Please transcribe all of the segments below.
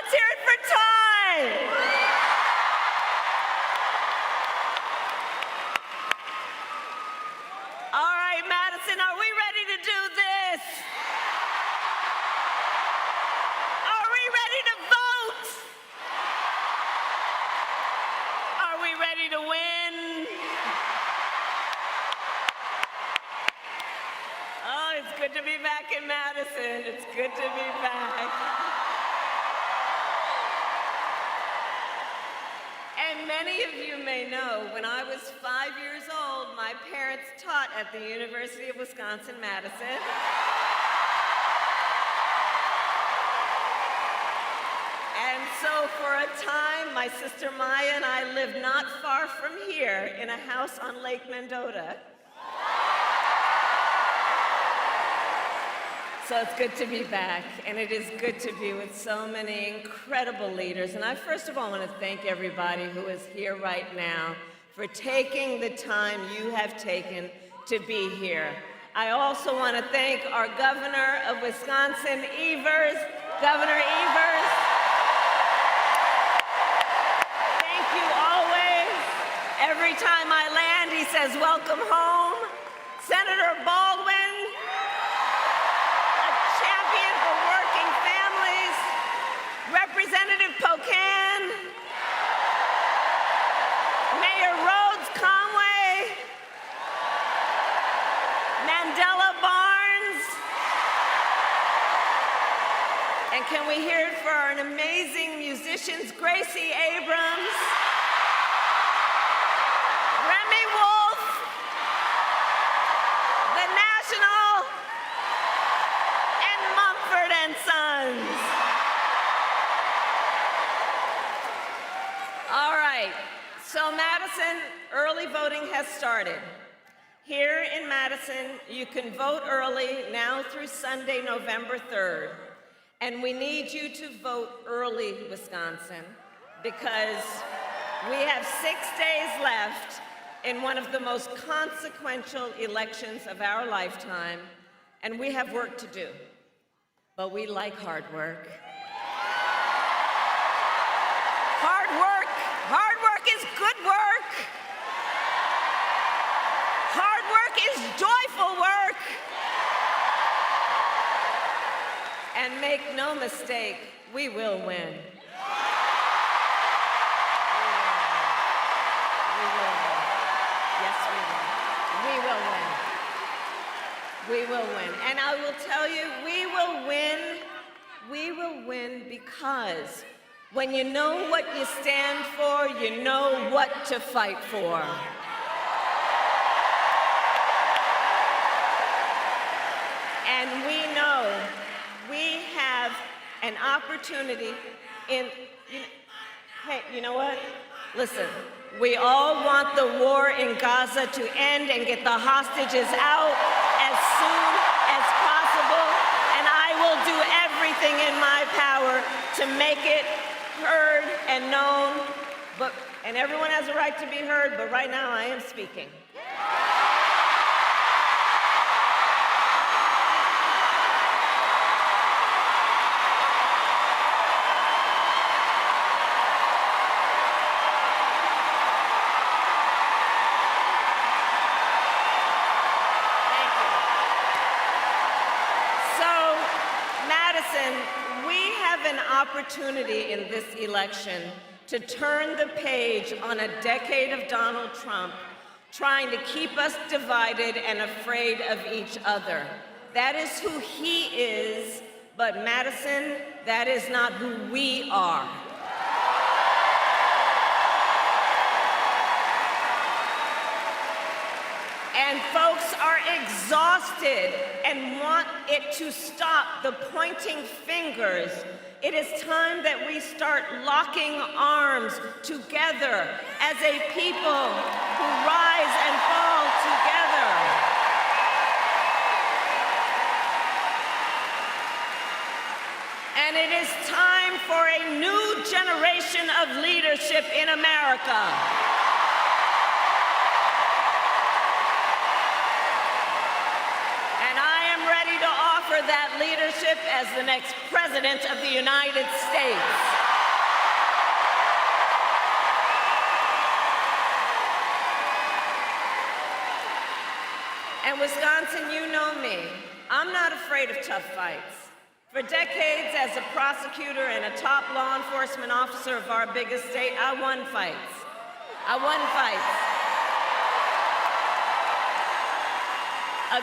Let's hear it for Ty. All right, Madison, are we ready to do this? Are we ready to vote? Are we ready to win? Oh, it's good to be back in Madison. It's good to be back. And many of you may know, when I was 5 years old, my parents taught at the University of Wisconsin-Madison. And so for a time, my sister Maya and I lived not far from here in a house on Lake Mendota. So it's good to be back, and it is good to be with so many incredible leaders. And I first of all want to thank everybody who is here right now for taking the time you have taken to be here. I also want to thank our governor of Wisconsin, Governor Evers. Thank you always. Every time I land, he says, "Welcome home." Senator Baldwin, Representative Pocan, Mayor Rhodes Conway, Mandela Barnes, and can we hear it for our amazing musicians, Gracie Abrams, Remy Wolf, The National, and Mumford and Sons. All right, so Madison, early voting has started. Here in Madison, you can vote early now through Sunday, November 3rd. And we need you to vote early, Wisconsin, because we have 6 days left in one of the most consequential elections of our lifetime, and we have work to do. But we like hard work. Hard work is good work. Hard work is joyful work. And make no mistake, we will win. We will win. Yes, we will. We will win. We will win. And I will tell you, we will win. We will win because when you know what you stand for, you know what to fight for. And we know we have an opportunity hey, you know what? Listen, we all want the war in Gaza to end and get the hostages out as soon as possible, and I will do everything in my power to make it heard and known, and everyone has a right to be heard, but right now I am speaking. Thank you. So, Madison, we have an opportunity in this election to turn the page on a decade of Donald Trump trying to keep us divided and afraid of each other. That is who he is, but Madison, that is not who we are. And folks are exhausted and want it to stop the pointing fingers. It is time that we start locking arms together as a people who rise and fall together. And it is time for a new generation of leadership in America. That leadership as the next President of the United States. Wisconsin, you know me. I'm not afraid of tough fights. For decades, as a prosecutor and a top law enforcement officer of our biggest state, I won fights. I won fights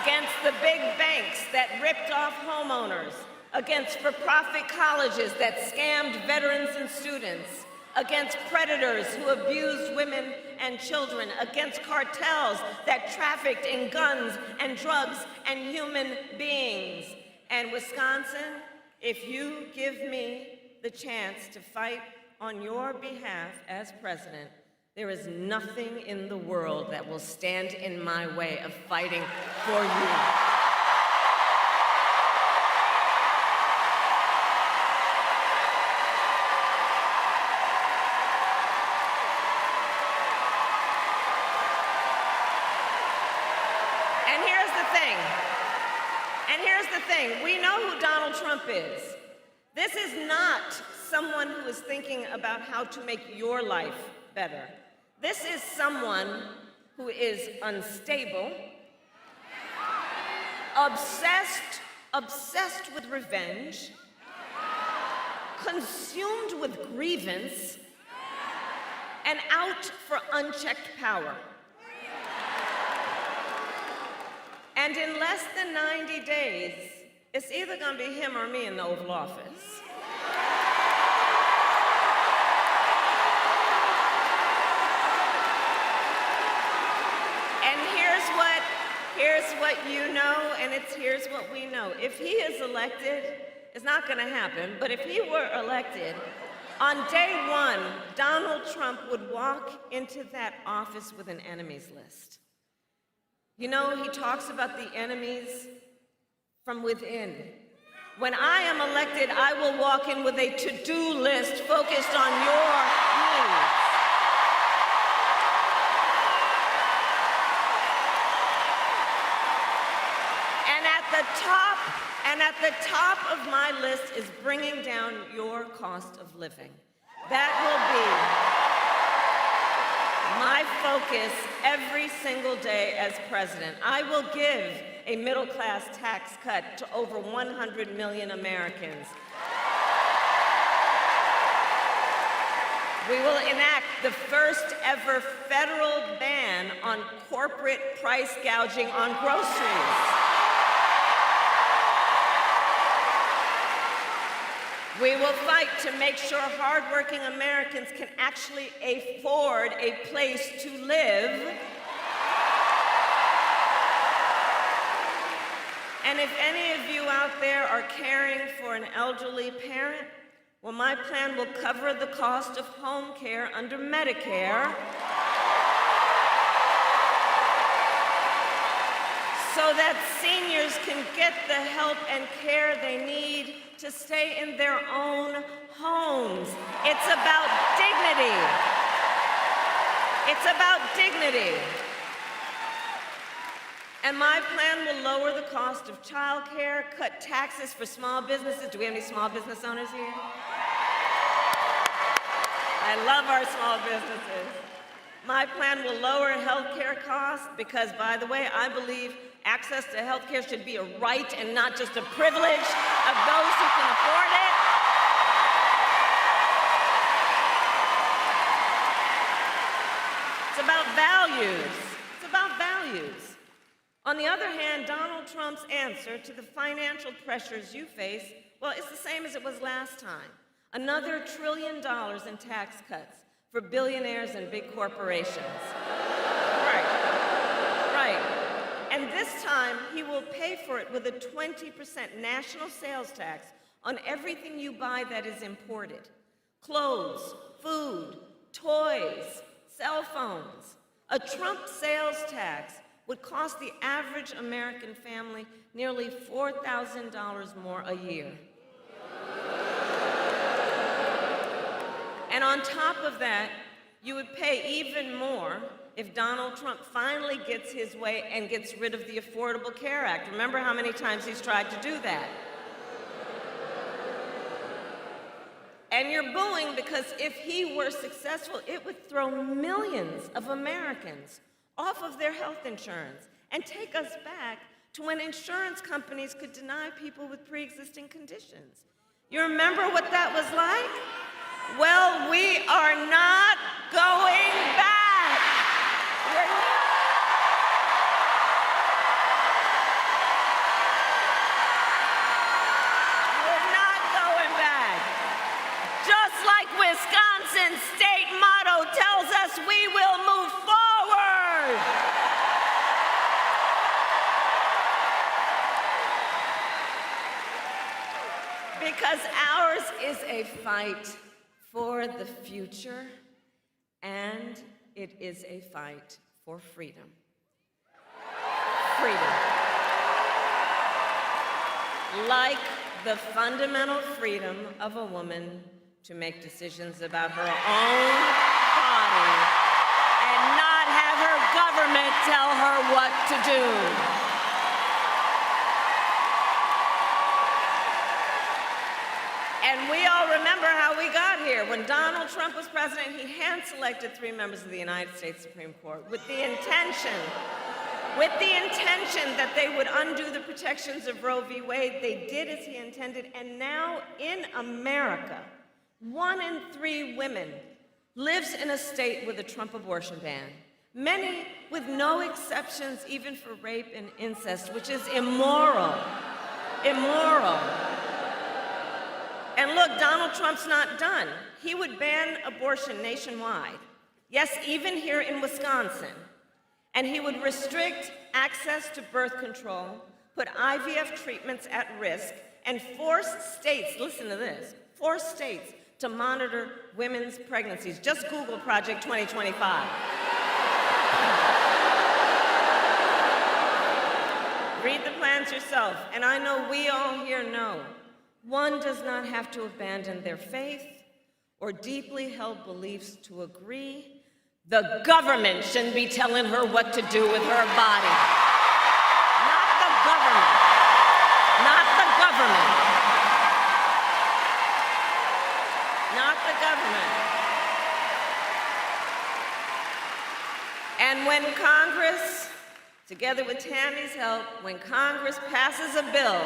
against the big banks that ripped off homeowners, against for-profit colleges that scammed veterans and students, against predators who abused women and children, against cartels that trafficked in guns and drugs and human beings. And Wisconsin, if you give me the chance to fight on your behalf as president, there is nothing in the world that will stand in my way of fighting for you. We know who Donald Trump is. This is not someone who is thinking about how to make your life better. This is someone who is unstable, obsessed with revenge, consumed with grievance, and out for unchecked power. And in less than 90 days, it's either going to be him or me in the Oval Office. And here's what you know, and here's what we know. If he is elected, it's not going to happen, but if he were elected, on day one, Donald Trump would walk into that office with an enemies list. You know, he talks about the enemies from within. When I am elected, I will walk in with a to-do list focused on your needs. And at the top of my list is bringing down your cost of living. That will be my focus every single day as president. I will give a middle-class tax cut to over 100 million Americans. We will enact the first ever federal ban on corporate price gouging on groceries. We will fight to make sure hardworking Americans can actually afford a place to live. And if any of you out there are caring for an elderly parent, well, my plan will cover the cost of home care under Medicare so that seniors can get the help and care they need to stay in their own homes. It's about dignity. It's about dignity. And my plan will lower the cost of childcare, cut taxes for small businesses. Do we have any small business owners here? I love our small businesses. My plan will lower healthcare costs because, by the way, I believe access to healthcare should be a right and not just a privilege of those who can afford it. It's about values. It's about values. On the other hand, Donald Trump's answer to the financial pressures you face, well, it's the same as it was last time. Another $1 trillion in tax cuts for billionaires and big corporations. Right. And this time, he will pay for it with a 20% national sales tax on everything you buy that is imported. Clothes, food, toys, cell phones. A Trump sales tax would cost the average American family nearly $4,000 more a year. And on top of that, you would pay even more if Donald Trump finally gets his way and gets rid of the Affordable Care Act. Remember how many times he's tried to do that? And you're booing because if he were successful, it would throw millions of Americans off of their health insurance and take us back to when insurance companies could deny people with pre-existing conditions. You remember what that was like? Well, we are not going back. We're not going back. Just like Wisconsin's state motto tells us, we will move forward. Because ours is a fight for the future, and it is a fight for freedom. Freedom. Like the fundamental freedom of a woman to make decisions about her own body and not have her government tell her what to do. And we all remember how we got here. When Donald Trump was president, he hand-selected 3 members of the United States Supreme Court with the intention that they would undo the protections of Roe v. Wade. They did as he intended, and now in America, 1 in 3 women lives in a state with a Trump abortion ban, many with no exceptions even for rape and incest, which is immoral. Immoral. And look, Donald Trump's not done. He would ban abortion nationwide. Yes, even here in Wisconsin. And he would restrict access to birth control, put IVF treatments at risk, and force states, listen to this, force states to monitor women's pregnancies. Just Google Project 2025. Read the plans yourself, and I know we all here know one does not have to abandon their faith or deeply held beliefs to agree. The government shouldn't be telling her what to do with her body. Not the government. Not the government. Not the government. And when Congress, together with Tammy's help, when Congress passes a bill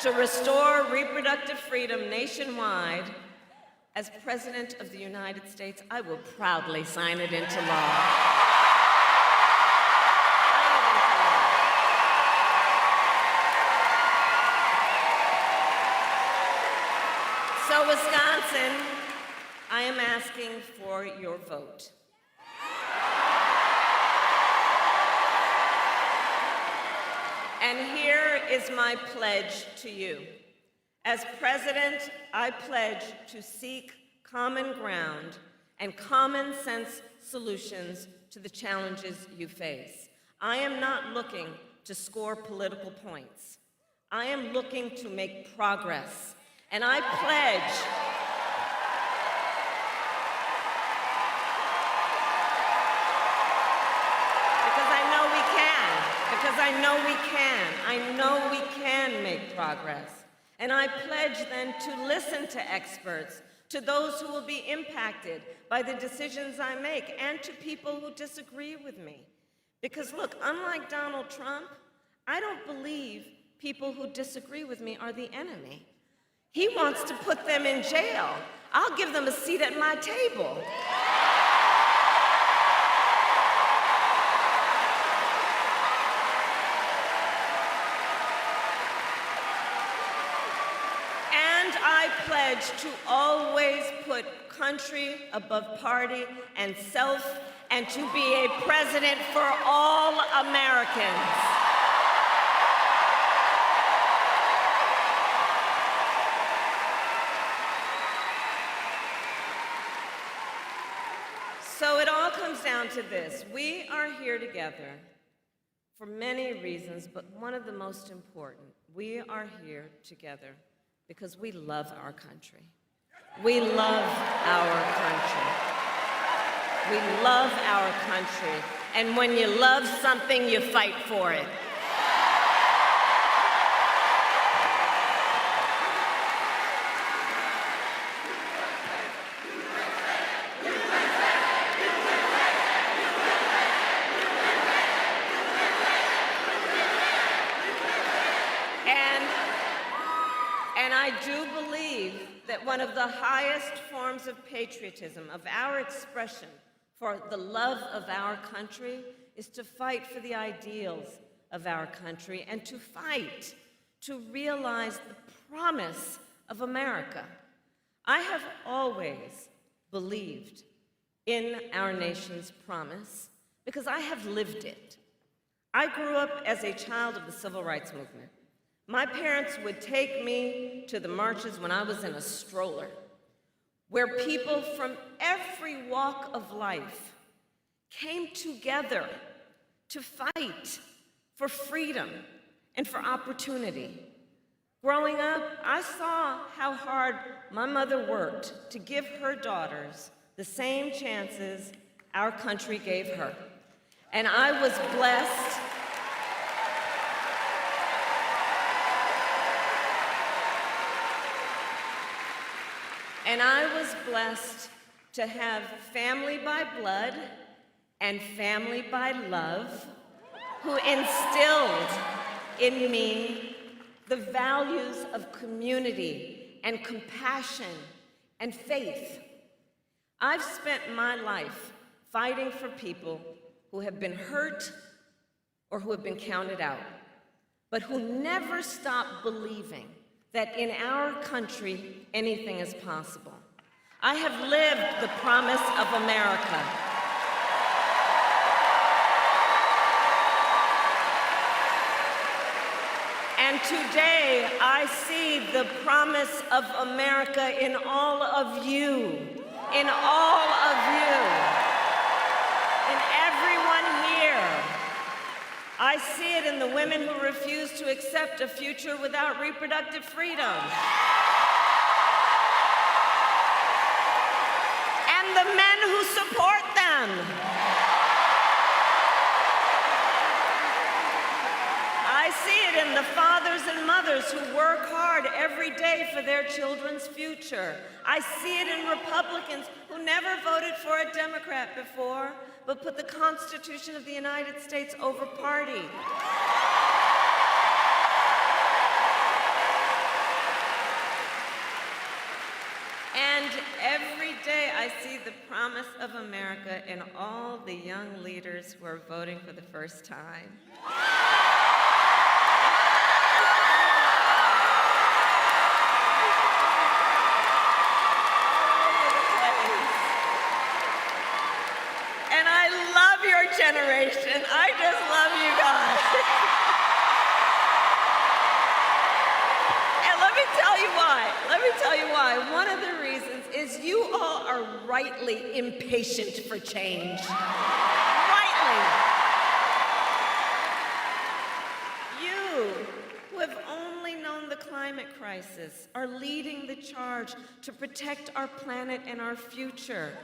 to restore reproductive freedom nationwide, as President of the United States, I will proudly sign it into law. So, Wisconsin, I am asking for your vote. And here is my pledge to you. As president, I pledge to seek common ground and common sense solutions to the challenges you face. I am not looking to score political points. I am looking to make progress. And I pledge because I know we can. I know we can make progress. And I pledge then to listen to experts, to those who will be impacted by the decisions I make, and to people who disagree with me. Because look, unlike Donald Trump, I don't believe people who disagree with me are the enemy. He wants to put them in jail. I'll give them a seat at my table. I pledge to always put country above party and self, and to be a president for all Americans. So it all comes down to this. We are here together for many reasons, but one of the most important, we are here together because we love our country. We love our country. We love our country. And when you love something, you fight for it. that one of the highest forms of patriotism, of our expression for the love of our country, is to fight for the ideals of our country and to fight to realize the promise of America. I have always believed in our nation's promise because I have lived it. I grew up as a child of the civil rights movement. My parents would take me to the marches when I was in a stroller, where people from every walk of life came together to fight for freedom and for opportunity. Growing up, I saw how hard my mother worked to give her daughters the same chances our country gave her. And I was blessed to have family by blood and family by love who instilled in me the values of community and compassion and faith. I've spent my life fighting for people who have been hurt or who have been counted out, but who never stop believing that in our country, anything is possible. I have lived the promise of America. And today, I see the promise of America in all of you, in all of you, in everyone here. I see it in the women who refuse to accept a future without reproductive freedom. And the men who support them. I see it in the fathers and mothers who work hard every day for their children's future. I see it in Republicans who never voted for a Democrat before, but put the Constitution of the United States over party. And every day I see the promise of America in all the young leaders who are voting for the first time. Generation. I just love you guys. And let me tell you why. Let me tell you why. One of the reasons is you all are rightly impatient for change. Rightly. You, who have only known the climate crisis, are leading the charge to protect our planet and our future.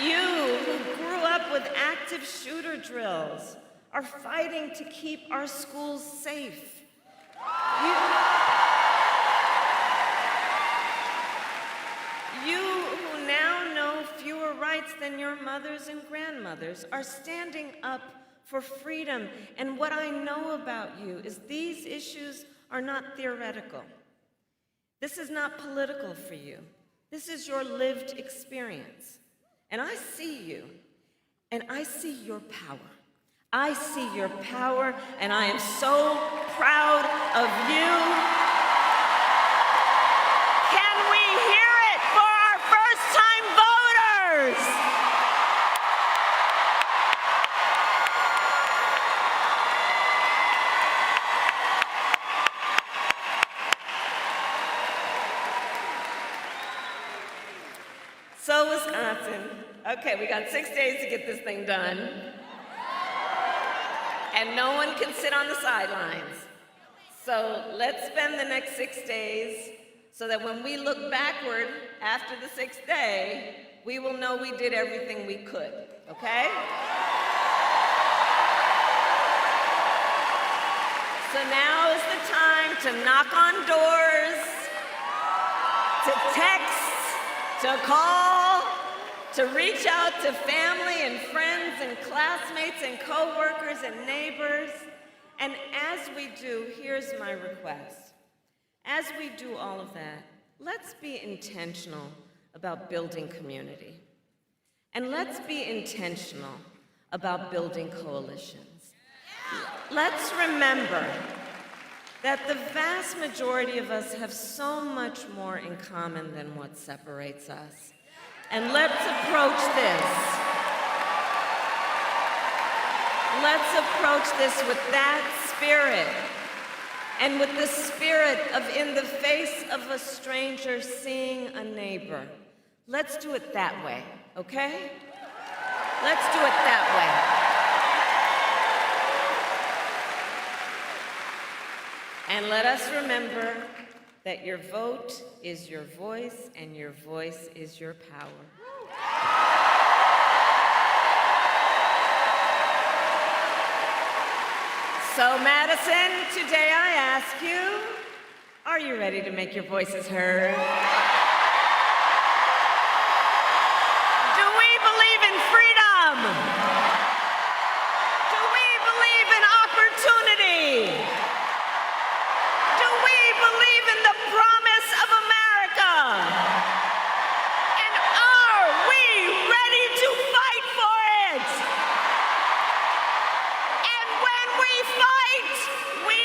You, who grew up with active shooter drills, are fighting to keep our schools safe. You who now know fewer rights than your mothers and grandmothers, are standing up for freedom. And what I know about you is these issues are not theoretical. This is not political for you. This is your lived experience. And I see you, and I see your power. I see your power, and I am so proud of you. Can we hear it for our first-time voters? So, Wisconsin. Okay, we got 6 days to get this thing done. And no one can sit on the sidelines. So let's spend the next 6 days so that when we look backward after the 6th day, we will know we did everything we could, okay? So now is the time to knock on doors, to text, to call, to reach out to family and friends and classmates and coworkers and neighbors, And as we do, here's my request. As we do all of that, let's be intentional about building community. And let's be intentional about building coalitions. Let's remember that the vast majority of us have so much more in common than what separates us. And let's approach this. Let's approach this with that spirit, and with the spirit of in the face of a stranger seeing a neighbor. Let's do it that way, okay? Let's do it that way. And let us remember that your vote is your voice, and your voice is your power. So, Madison, today I ask you, are you ready to make your voices heard? Do we believe in freedom? Do we believe in opportunity? Do we believe in the promise of America? And are we ready to fight for it? And when we fight, we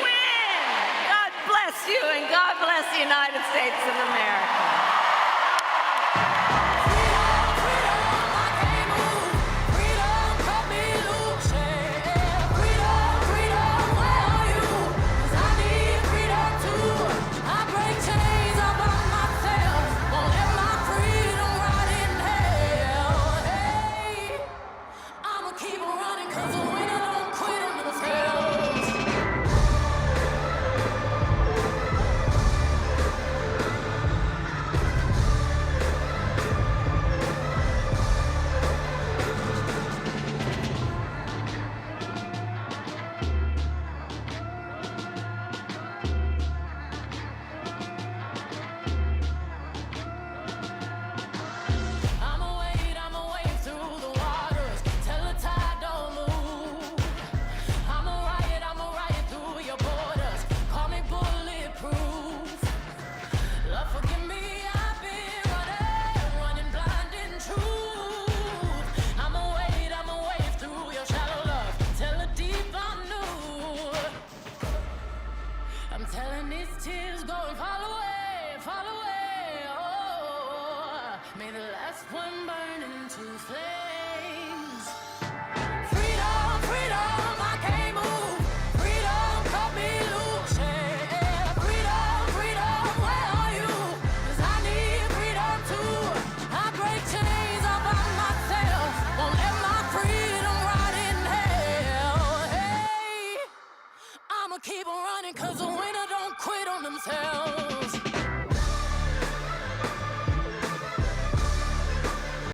win. God bless you, and God bless the United States of America. Keep on running, 'cause the winner don't quit on themselves.